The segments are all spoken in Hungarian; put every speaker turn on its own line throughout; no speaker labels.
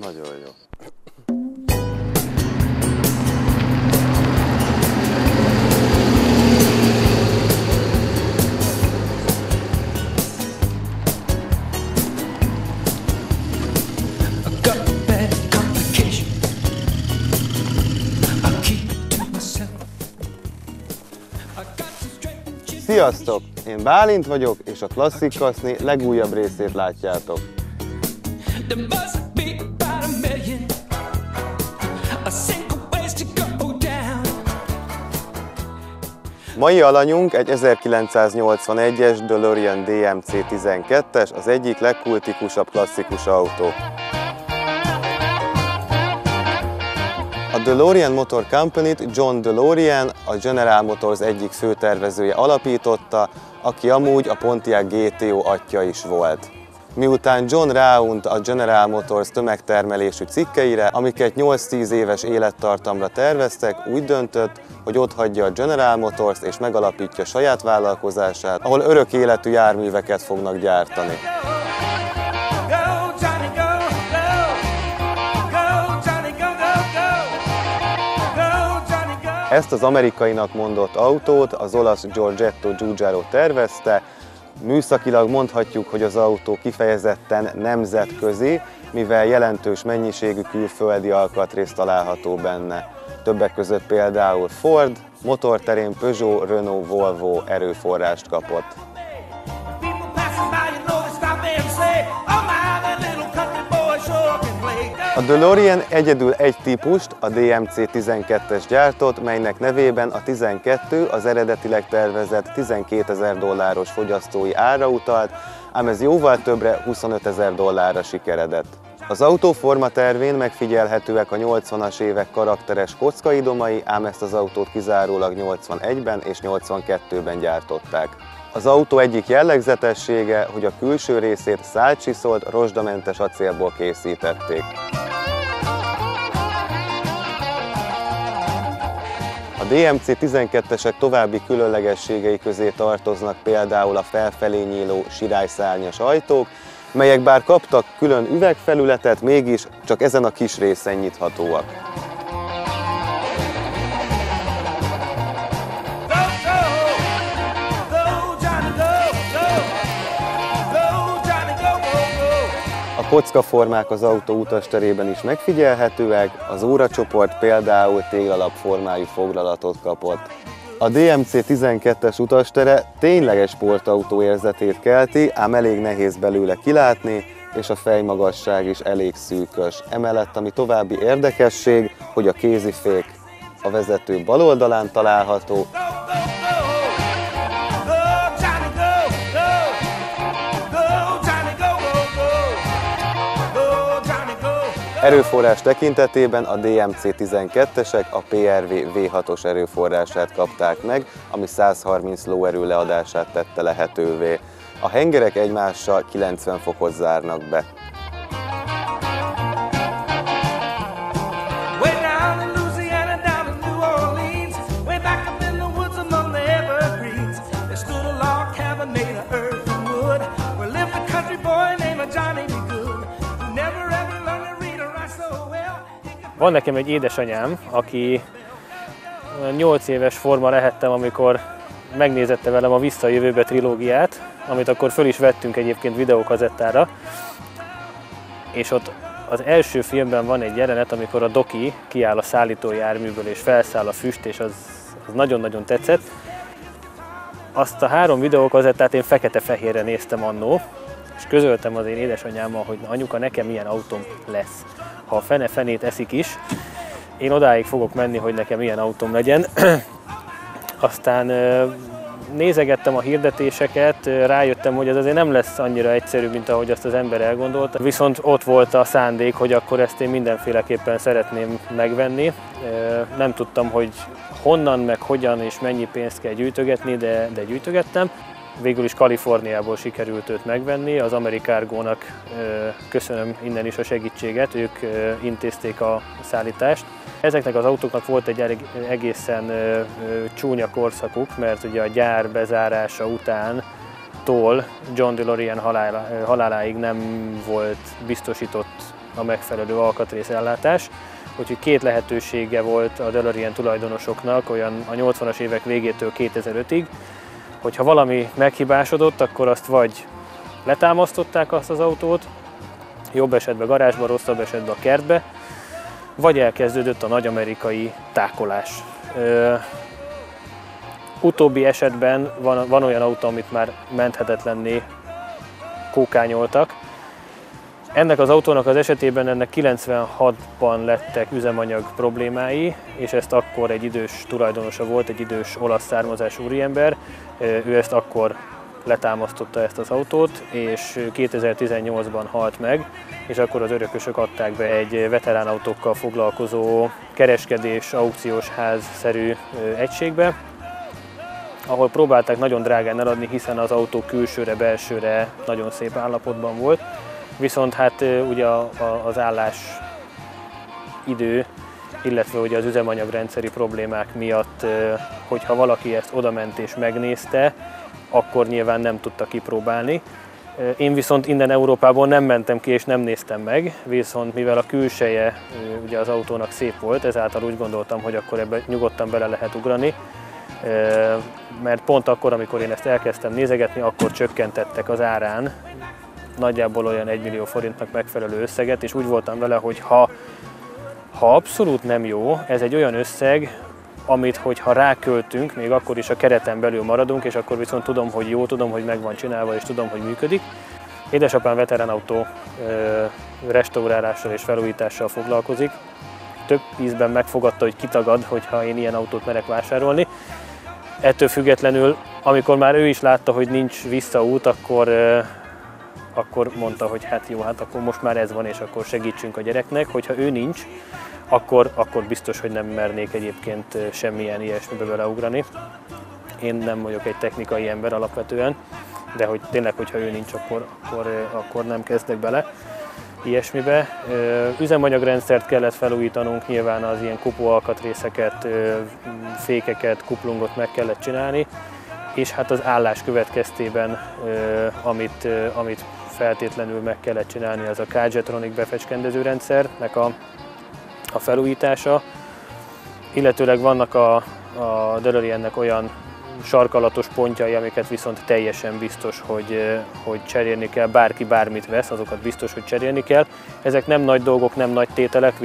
Nagyon jó. Sziasztok! Én Bálint vagyok, és a Klasszik Kaszni legújabb részét látjátok. Mai alanyunk egy 1981-es DeLorean DMC-12-es, az egyik legkultikusabb klasszikus autó. A DeLorean Motor Company-t John DeLorean, a General Motors egyik főtervezője alapította, aki amúgy a Pontiac GTO atya is volt. Miután John ráunt a General Motors tömegtermelésű cikkeire, amiket 8-10 éves élettartamra terveztek, úgy döntött, hogy otthagyja a General Motors és megalapítja saját vállalkozását, ahol örök életű járműveket fognak gyártani. Ezt az amerikainak mondott autót az olasz Giorgetto Giugiaro tervezte. Műszakilag mondhatjuk, hogy az autó kifejezetten nemzetközi, mivel jelentős mennyiségű külföldi alkatrész található benne. Többek között például Ford, motorterén Peugeot, Renault, Volvo erőforrást kapott. A DeLorean egyedül egy típust, a DMC-12-es gyártott, melynek nevében a 12 az eredetileg tervezett $12.000 fogyasztói ára utalt, ám ez jóval többre, $25.000 sikeredett. Az autó formatervén megfigyelhetőek a 80-as évek karakteres kockaidomai, ám ezt az autót kizárólag 81-ben és 82-ben gyártották. Az autó egyik jellegzetessége, hogy a külső részét szálcsiszolt, rozsdamentes acélból készítették. A DMC-12-esek további különlegességei közé tartoznak például a felfelé nyíló sirályszárnyas ajtók, melyek bár kaptak külön üvegfelületet, mégis csak ezen a kis részen nyithatóak. A kockaformák az autó utasterében is megfigyelhetőek, az óracsoport például téglalapformájú foglalatot kapott. A DMC-12-es utastere tényleges sportautó érzetét kelti, ám elég nehéz belőle kilátni, és a fejmagasság is elég szűkös. Emellett ami további érdekesség, hogy a kézifék a vezető bal oldalán található, erőforrás tekintetében a DMC-12-esek a PRV V6-os erőforrását kapták meg, ami 130 lóerő leadását tette lehetővé. A hengerek egymással 90 fokot zárnak be.
Van nekem egy édesanyám, aki 8 éves forma lehettem, amikor megnézette velem a Vissza a jövőbe trilógiát, amit akkor föl is vettünk egyébként videókazettára, és ott az első filmben van egy jelenet, amikor a Doki kiáll a szállítójárműből és felszáll a füst, és az nagyon-nagyon tetszett. Azt a 3 videókazettát én fekete-fehérre néztem annó, és közöltem az én édesanyámmal, hogy anyuka, nekem ilyen autóm lesz. Ha a fene fenét eszik is, én odáig fogok menni, hogy nekem ilyen autóm legyen. Aztán nézegettem a hirdetéseket, rájöttem, hogy ez azért nem lesz annyira egyszerű, mint ahogy azt az ember elgondolta. Viszont ott volt a szándék, hogy akkor ezt én mindenféleképpen szeretném megvenni. Nem tudtam, hogy honnan, meg hogyan és mennyi pénzt kell gyűjtögetni, de gyűjtögettem. Végül is Kaliforniából sikerült őt megvenni, az Americargo-nak köszönöm innen is a segítséget, ők intézték a szállítást. Ezeknek az autóknak volt egy egészen csúnya korszakuk, mert ugye a gyár bezárása utántól John DeLorean haláláig nem volt biztosított a megfelelő alkatrészellátás. Úgyhogy két lehetősége volt a DeLorean tulajdonosoknak olyan a 80-as évek végétől 2005-ig, hogyha valami meghibásodott, akkor azt vagy letámasztották azt az autót, jobb esetben garázsba, rosszabb esetben a kertbe, vagy elkezdődött a nagy amerikai tákolás. Utóbbi esetben van olyan autó, amit már menthetetlenné kókányoltak. Ennek az autónak az esetében ennek 96-ban lettek üzemanyag problémái, és ezt akkor egy idős tulajdonosa volt, egy idős olasz származású úriember. Ő ezt akkor letámasztotta ezt az autót, és 2018-ban halt meg, és akkor az örökösök adták be egy veteránautókkal foglalkozó kereskedés, aukciós ház-szerű egységbe, ahol próbálták nagyon drágán eladni, hiszen az autó külsőre, belsőre nagyon szép állapotban volt. Viszont hát ugye az állás idő, illetve ugye az üzemanyagrendszeri problémák miatt, hogyha valaki ezt odament és megnézte, akkor nyilván nem tudta kipróbálni. Én viszont innen Európából nem mentem ki és nem néztem meg, viszont mivel a külseje ugye az autónak szép volt, ezáltal úgy gondoltam, hogy akkor ebbe nyugodtan bele lehet ugrani. Mert pont akkor, amikor én ezt elkezdtem nézegetni, akkor csökkentettek az árán nagyjából olyan 1 millió forintnak megfelelő összeget, és úgy voltam vele, hogy ha abszolút nem jó, ez egy olyan összeg, amit hogyha ráköltünk, még akkor is a kereten belül maradunk, és akkor viszont tudom, hogy jó, tudom, hogy meg van csinálva, és tudom, hogy működik. Édesapám veteránautó restaurálással és felújítással foglalkozik. Több ízben megfogadta, hogy kitagad, hogyha én ilyen autót merek vásárolni. Ettől függetlenül, amikor már ő is látta, hogy nincs visszaút, akkor mondta, hogy hát jó, hát akkor most már ez van, és akkor segítsünk a gyereknek. Hogyha ő nincs, akkor biztos, hogy nem mernék egyébként semmilyen ilyesmibe beleugrani. Én nem vagyok egy technikai ember alapvetően, de hogy tényleg, hogyha ő nincs, akkor nem kezdek bele ilyesmibe. Üzemanyagrendszert kellett felújítanunk, nyilván az ilyen kupóalkatrészeket, fékeket, kuplungot meg kellett csinálni, és hát az állás következtében, amit feltétlenül meg kellett csinálni, az a Carjetronic befecskendezőrendszernek a felújítása, illetőleg vannak a DeLoreannek olyan sarkalatos pontjai, amiket viszont teljesen biztos, hogy cserélni kell, bárki bármit vesz, azokat biztos, hogy cserélni kell. Ezek nem nagy dolgok, nem nagy tételek,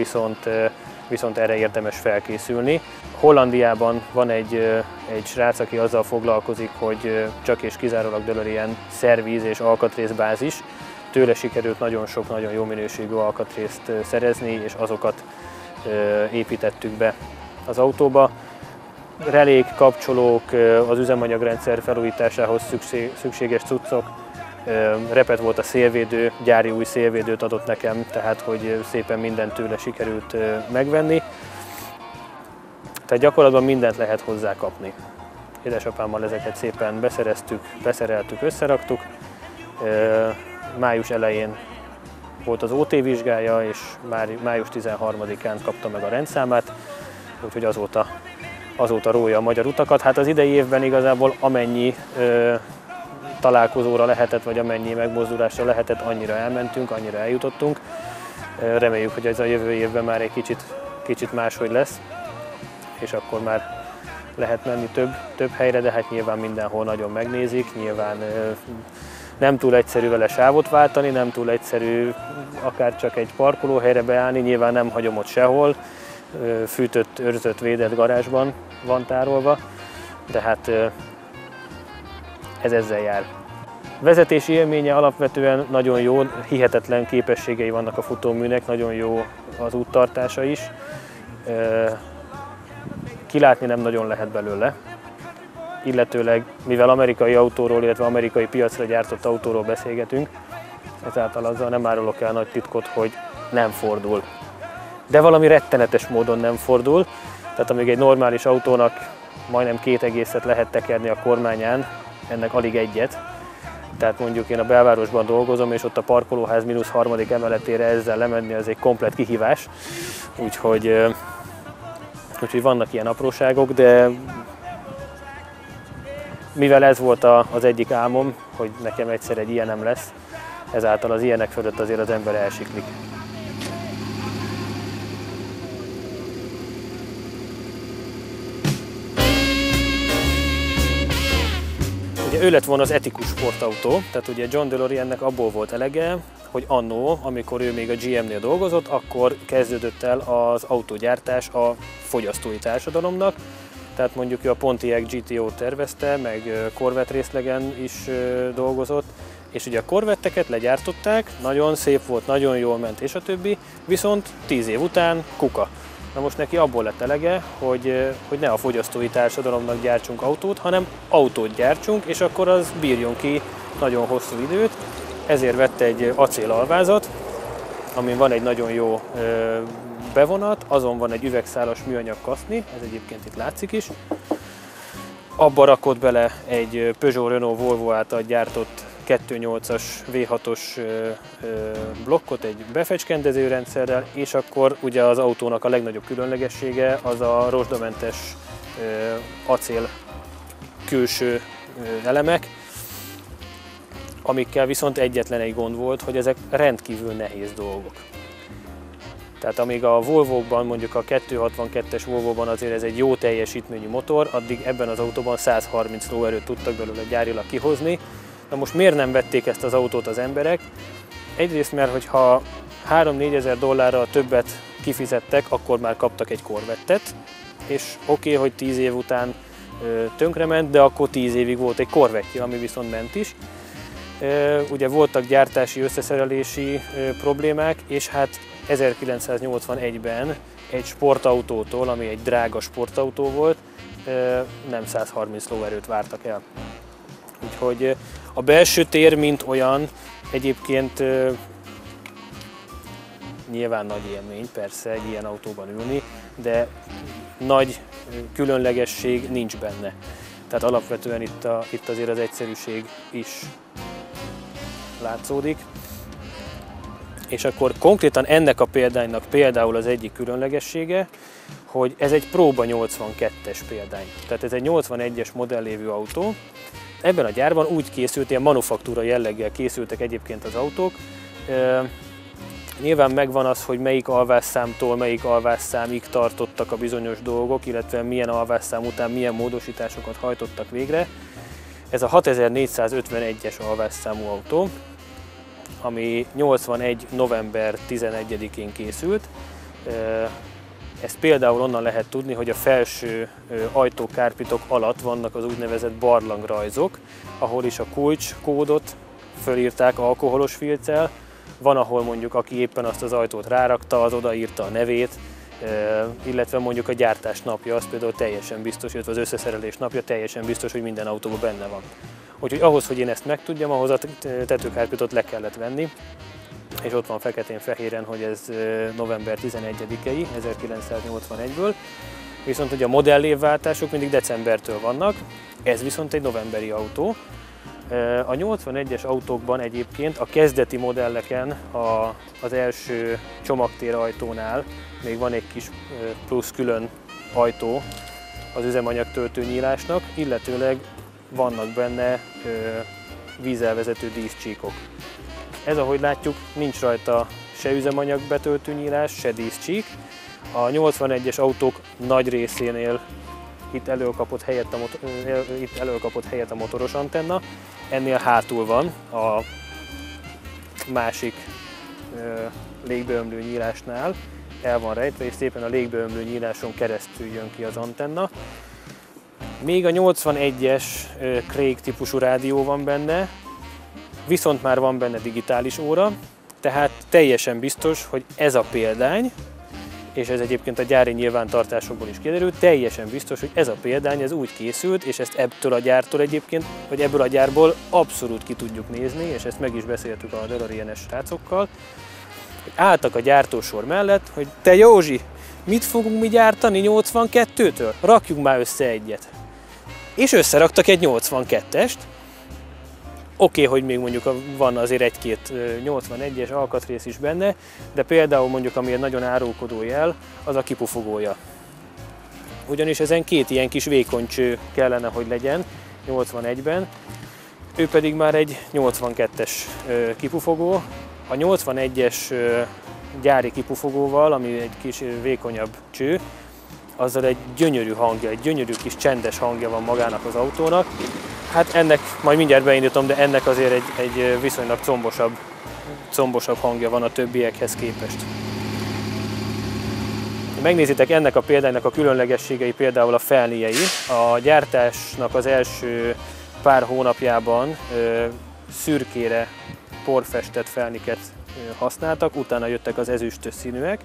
viszont erre érdemes felkészülni. Hollandiában van egy srác, aki azzal foglalkozik, hogy csak és kizárólag DeLorean szervíz és alkatrészbázis. Tőle sikerült nagyon sok, nagyon jó minőségű alkatrészt szerezni, és azokat építettük be az autóba. Relék, kapcsolók, az üzemanyagrendszer felújításához szükséges cuccok. Repet volt a szélvédő, gyári új szélvédőt adott nekem, tehát hogy szépen mindent tőle sikerült megvenni. Tehát gyakorlatban mindent lehet hozzá kapni. Édesapámmal ezeket szépen beszereztük, beszereltük, összeraktuk. Május elején volt az OT vizsgája, és már május 13-án kapta meg a rendszámát, úgyhogy azóta rója a magyar utakat. Hát az idei évben igazából amennyi találkozóra lehetett, vagy amennyi megmozdulásra lehetett, annyira elmentünk, annyira eljutottunk. Reméljük, hogy ez a jövő évben már egy kicsit máshogy lesz, és akkor már lehet menni több helyre, de hát nyilván mindenhol nagyon megnézik, nyilván nem túl egyszerű vele sávot váltani, nem túl egyszerű akár csak egy parkolóhelyre beállni, nyilván nem hagyom ott sehol, fűtött, őrzött, védett garázsban van tárolva, de hát ez ezzel jár. Vezetési élménye alapvetően nagyon jó, hihetetlen képességei vannak a futóműnek, nagyon jó az úttartása is. Kilátni nem nagyon lehet belőle, illetőleg mivel amerikai autóról, illetve amerikai piacra gyártott autóról beszélgetünk, ezáltal azzal nem árulok el nagy titkot, hogy nem fordul. De valami rettenetes módon nem fordul, tehát amíg egy normális autónak majdnem 2 egészet lehet tekerni a kormányán, ennek alig egyet. Tehát mondjuk én a belvárosban dolgozom, és ott a parkolóház -3. Emeletére ezzel lemenni, az egy komplett kihívás. Úgyhogy vannak ilyen apróságok, de mivel ez volt az egyik álmom, hogy nekem egyszer egy ilyenem lesz, ezáltal az ilyenek fölött azért az ember elsiklik. Ugye ő lett volna az etikus sportautó, tehát ugye John DeLoreannek abból volt elege, hogy annó, amikor ő még a GM-nél dolgozott, akkor kezdődött el az autógyártás a fogyasztói társadalomnak. Tehát mondjuk ő a Pontiac GTO-t tervezte, meg Corvette részlegen is dolgozott, és ugye a Corvetteket legyártották, nagyon szép volt, nagyon jól ment és a többi, viszont 10 év után kuka. Na most neki abból lett elege, hogy ne a fogyasztói társadalomnak gyártsunk autót, hanem autót gyártsunk, és akkor az bírjon ki nagyon hosszú időt. Ezért vett egy acélalvázat, amin van egy nagyon jó bevonat, azon van egy üvegszálas műanyag kaszni, ez egyébként itt látszik is. Abba rakott bele egy Peugeot, Renault, Volvo által gyártott 2.8-as V6-os blokkot egy befecskendező rendszerrel, és akkor ugye az autónak a legnagyobb különlegessége az a rozsdamentes acél külső elemek, amikkel viszont egyetlen egy gond volt, hogy ezek rendkívül nehéz dolgok. Tehát amíg a Volvo-kban, mondjuk a 262-es Volvo-ban azért ez egy jó teljesítményű motor, addig ebben az autóban 130 lóerőt tudtak belőle gyárilag kihozni. Na most miért nem vették ezt az autót az emberek? Egyrészt, mert hogyha 3-4 ezer dollárral többet kifizettek, akkor már kaptak egy Corvettet, és oké, hogy 10 év után tönkrement, de akkor 10 évig volt egy Corvettje, ami viszont ment is. Ugye voltak gyártási, összeszerelési problémák, és hát 1981-ben egy sportautótól, ami egy drága sportautó volt, nem 130 lóerőt vártak el. Úgyhogy a belső tér, mint olyan, egyébként nyilván nagy élmény, persze egy ilyen autóban ülni, de nagy különlegesség nincs benne. Tehát alapvetően itt azért az egyszerűség is látszódik. És akkor konkrétan ennek a példánynak például az egyik különlegessége, hogy ez egy próba 82-es példány. Tehát ez egy 81-es modellévű autó. Ebben a gyárban úgy készült, ilyen manufaktúra jelleggel készültek egyébként az autók. Nyilván megvan az, hogy melyik alvásszámtól melyik alvásszámig tartottak a bizonyos dolgok, illetve milyen alvásszám után milyen módosításokat hajtottak végre. Ez a 6451-es alvásszámú autó, ami 81. november 11-én készült. Ezt például onnan lehet tudni, hogy a felső ajtókárpitok alatt vannak az úgynevezett barlangrajzok, ahol is a kulcskódot fölírták alkoholos filccel. Van, ahol mondjuk aki éppen azt az ajtót rárakta, az odaírta a nevét, illetve mondjuk a gyártás napja, az például teljesen biztos, illetve az összeszerelés napja teljesen biztos, hogy minden autóban benne van. Úgyhogy ahhoz, hogy én ezt megtudjam, ahhoz a tetőkárpitot le kellett venni, és ott van feketén-fehéren, hogy ez november 11-i, 1981-ből. Viszont ugye a modellévváltások mindig decembertől vannak, ez viszont egy novemberi autó. A 81-es autókban egyébként a kezdeti modelleken az első csomagtér ajtónál még van egy kis plusz külön ajtó az üzemanyagtöltő nyílásnak, illetőleg vannak benne vízelvezető díszcsíkok. Ez, ahogy látjuk, nincs rajta se üzemanyag betöltő nyílás, se díszcsík. A 81-es autók nagy részénél itt előkapott helyet a motoros antenna, ennél hátul van a másik légbeömlő nyílásnál, el van rejtve, és szépen a légbeömlő nyíláson keresztül jön ki az antenna. Még a 81-es Craig típusú rádió van benne, viszont már van benne digitális óra, tehát teljesen biztos, hogy ez a példány, és ez egyébként a gyári nyilvántartásokból is kiderült, teljesen biztos, hogy ez a példány ez úgy készült, és ezt ebből a gyártól egyébként, vagy ebből a gyárból abszolút ki tudjuk nézni, és ezt meg is beszéltük a DeLorean-es srácokkal, hogy álltak a gyártósor mellett, hogy te Józsi, mit fogunk mi gyártani 82-től? Rakjunk már össze egyet. És összeraktak egy 82-est, Oké, hogy még mondjuk van azért egy-két 81-es alkatrész is benne, de például mondjuk ami egy nagyon árulkodó jel, az a kipufogója. Ugyanis ezen két ilyen kis vékony cső kellene, hogy legyen 81-ben, ő pedig már egy 82-es kipufogó. A 81-es gyári kipufogóval, ami egy kis vékonyabb cső, azzal egy gyönyörű hangja, egy gyönyörű kis csendes hangja van magának az autónak, Hát ennek, majd mindjárt beindítom, de ennek azért egy viszonylag combosabb hangja van a többiekhez képest. Megnézitek ennek a példánynak a különlegességei, például a felniei. A gyártásnak az első pár hónapjában szürkére porfestett felniket használtak, utána jöttek az ezüstös színűek,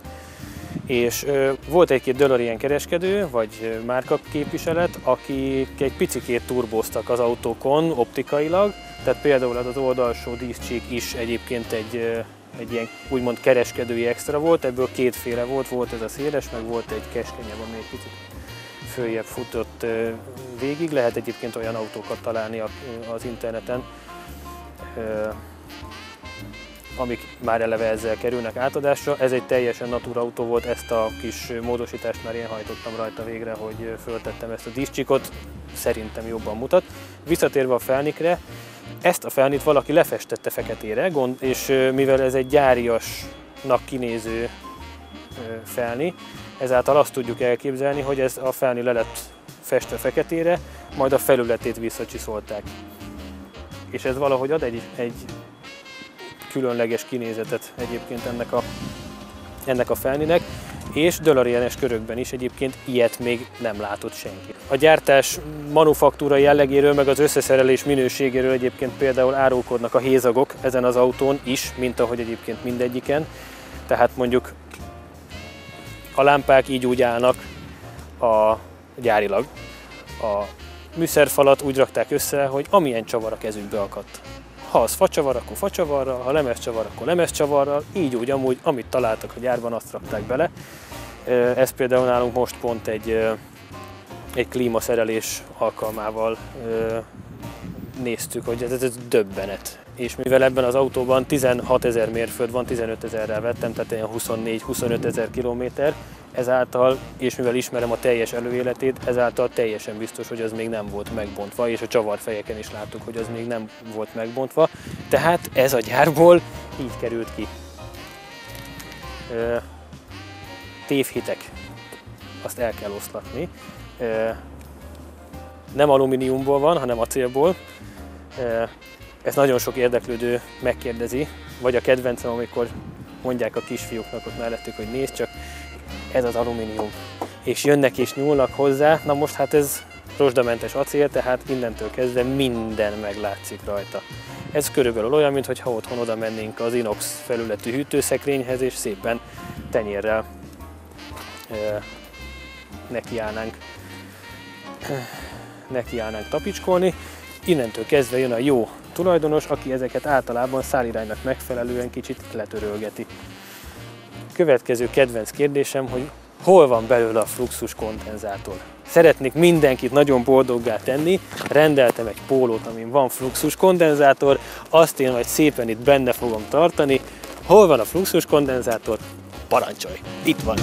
és volt egy-két DeLorean kereskedő, vagy márkaképviselet, akik egy picikét turbóztak az autókon optikailag, tehát például az oldalsó díszcsík is egyébként egy ilyen úgymond kereskedői extra volt, ebből kétféle volt ez a széles, meg volt egy keskenyebb, ami egy picit följebb futott végig. Lehet egyébként olyan autókat találni az interneten, amik már eleve ezzel kerülnek átadásra. Ez egy teljesen natura autó volt, ezt a kis módosítást már én hajtottam rajta végre, hogy föltettem ezt a díszcsikot, szerintem jobban mutat. Visszatérve a felnikre, ezt a felnit valaki lefestette feketére, és mivel ez egy gyáriasnak kinéző felni, ezáltal azt tudjuk elképzelni, hogy ez a felni le lett festve feketére, majd a felületét visszacsiszolták. És ez valahogy ad egy különleges kinézetet egyébként ennek a felninek, és DeLorean-es körökben is egyébként ilyet még nem látott senki. A gyártás manufaktúra jellegéről, meg az összeszerelés minőségéről egyébként például árulkodnak a hézagok ezen az autón is, mint ahogy egyébként mindegyiken. Tehát mondjuk a lámpák így úgy állnak gyárilag. A műszerfalat úgy rakták össze, hogy amilyen csavar a kezükbe akadt. Ha az facsavar, akkor facsavarral, ha lemezcsavar, akkor lemezcsavarral, így úgy amúgy, amit találtak a gyárban, azt rakták bele. Ez például nálunk most pont egy klímaszerelés alkalmával néztük, hogy ez döbbenet. És mivel ebben az autóban 16 000 mérföld van, 15 000-rel vettem, tehát ilyen 24-25 000 kilométer, ezáltal, és mivel ismerem a teljes előéletét, ezáltal teljesen biztos, hogy az még nem volt megbontva, és a csavarfejeken is láttuk, hogy az még nem volt megbontva. Tehát ez a gyárból így került ki. Tévhitek, azt el kell oszlatni. Nem alumíniumból van, hanem acélból. Ezt nagyon sok érdeklődő megkérdezi, vagy a kedvencem, amikor mondják a kisfiúknak ott mellettük, hogy nézd csak, ez az alumínium. És jönnek és nyúlnak hozzá, na most hát ez rozsdamentes acél, tehát innentől kezdve minden meglátszik rajta. Ez körülbelül olyan, mintha otthon oda mennénk az inox felületű hűtőszekrényhez, és szépen tenyérrel nekiállnánk tapicskolni. Innentől kezdve jön a jó tulajdonos, aki ezeket általában száliránynak megfelelően kicsit letörölgeti. Következő kedvenc kérdésem, hogy hol van belőle a fluxus kondenzátor? Szeretnék mindenkit nagyon boldoggá tenni, rendeltem egy pólót, amin van fluxus kondenzátor, azt én majd szépen itt benne fogom tartani. Hol van a fluxus kondenzátor? Parancsolj! Itt van!